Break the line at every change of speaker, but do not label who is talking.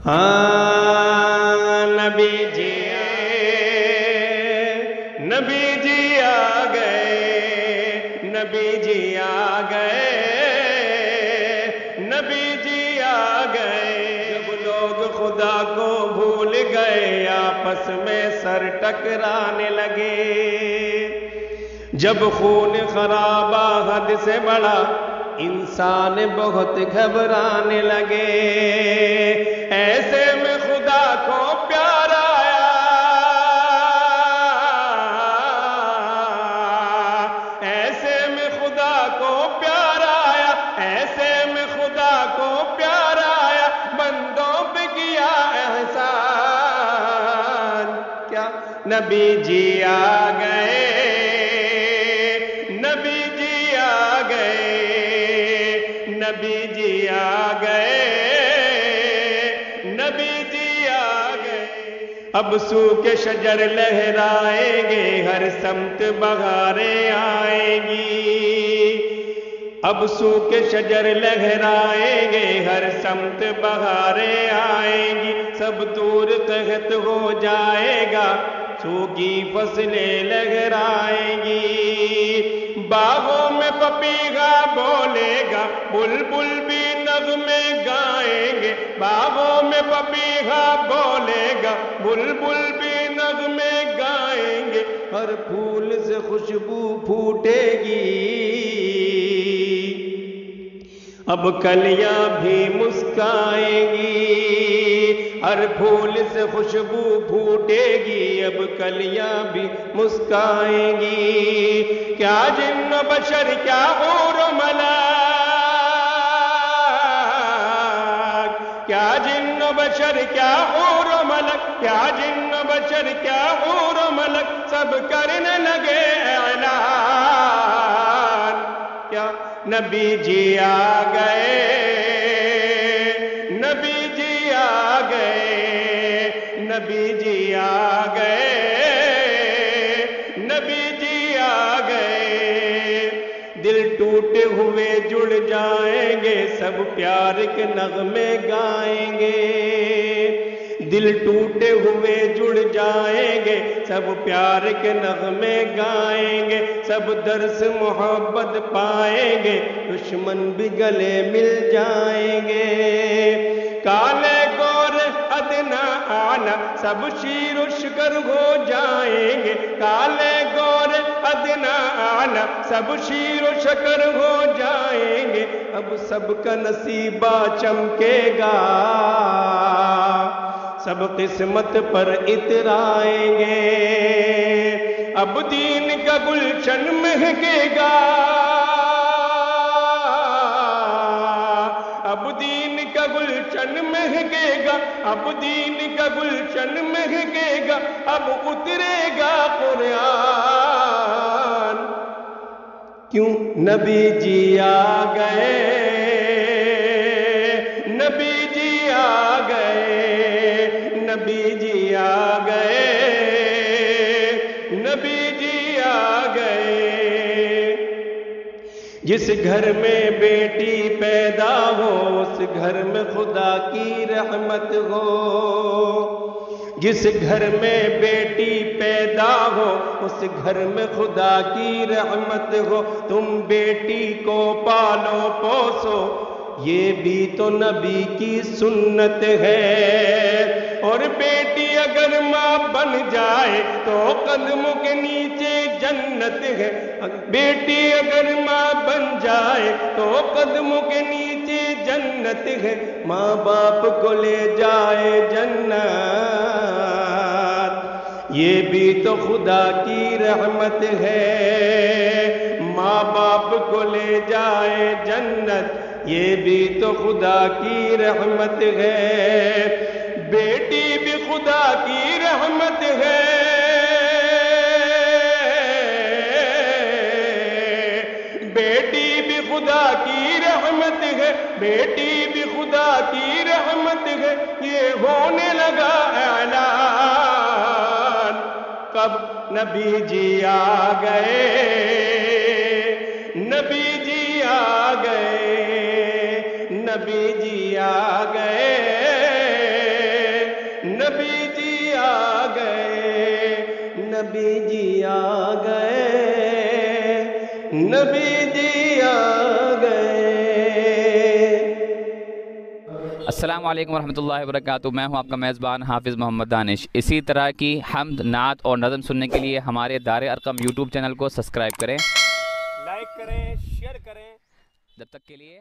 ہاں نبی جی آ گئے، نبی جی آ گئے، نبی جی آ گئے۔ جب لوگ خدا کو بھول گئے آپس میں سر ٹکرانے لگے، جب خون خرابہ حد سے بڑھا انسان بہت گھبرانے لگے، ایسے میں خدا کو پیار آیا، ایسے میں خدا کو پیار آیا، ایسے میں خدا کو پیار آیا، بندوں پہ کیا احسان۔ کیا نبی جی آ گئے، نبی جی آ گئے، نبی جی آ گئے، نبی جی آ گئے۔ اب سو کے شجر لہرائیں گے، ہر سمت بہاریں آئیں گی، اب سو کے شجر لہرائیں گے، ہر سمت بہاریں آئیں گی، سب دور قحط ہو جائے گا، سوکھی فصلیں لہرائیں گی، باغوں میں پپیہا بولے گا، بلبل بھی نغمے گائیں گے، باغوں میں پپیہا بولے گا، بلبل بھی نغمے گائیں گے، ہر پھول سے خوشبو پھوٹے گی، اب کلیاں بھی مسکائیں گی، ہر پھول سے خوشبو پھوٹے گی، اب کلیاں بھی مسکائیں گی۔ کیا جن و بشر کیا حور و ملائک، کیا جن و بشر کیا حور و ملک، کیا جن و بشر کیا حور و ملک، سب کرنے لگے اعلان۔ کیا نبی جی آ گئے، نبی جی آ گئے، نبی جی آ گئے، نبی جی آ گئے۔ دل ٹوٹے ہوئے جڑ جائیں گے، سب پیار کے نغمے گائیں گے، دل ٹوٹے ہوئے جڑ جائیں گے، سب پیار کے نغمے گائیں گے، سب درس محبت پائیں گے، دشمن بھی گلے مل جائیں گے، کالے گورے ادنا آنا سب شیر و شکر ہو جائیں گے، کالے گورے ادنا آنا سب شیر و شکر ہو جائیں گے، اب سب کا نصیبہ چمکے گا، سب قسمت پر اترائیں گے، اب دین کا گلشن مہکے گا، اب دین کا گلشن مہکے گا، اب دین کا گلشن مہکے گا، اب اترے گا قرآن۔ کیوں نبی جی آ گئے، نبی جی آ گئے، نبی جی آ گئے، نبی جی آ گئے۔ جس گھر میں بیٹی پیدا ہو اس گھر میں خدا کی رحمت ہو، جس گھر میں بیٹی پیدا ہو اس گھر میں خدا کی رحمت ہو، تم بیٹی کو پالو پوسو یہ بھی تو نبی کی سنت ہے، اور بیٹی اگر ماں بن جائے تو قدموں کے نیچے جنت ہے، بیٹی اگر ماں بن جائے تو قدموں کے نیچے جنت ہے، ماں باپ کو لے جائے جنت، یہ بھی تو خدا کی رحمت ہے، ماں باپ کو لے جائے جنت، یہ بھی تو خدا کی رحمت ہے، بیٹی بھی خدا کی رحمت ہے، بیٹی بھی خدا کی رحمت ہے، بیٹی بھی خدا کی رحمت ہے، یہ ہونے لگا اعلان۔ کب نبی جی آ گئے، نبی جی آ گئے، نبی جی آ گئے، نبی جی آ گئے، نبی جی آ گئے۔
السلام علیکم ورحمۃ اللہ وبرکاتہ، میں ہوں آپ کا میزبان حافظ محمد دانش۔ اسی طرح کی حمد، نعت اور نظم سننے کے لیے ہمارے دار ارقم یوٹیوب چینل کو سبسکرائب کریں، لائک کریں، شیئر کریں۔ جب تک کے لیے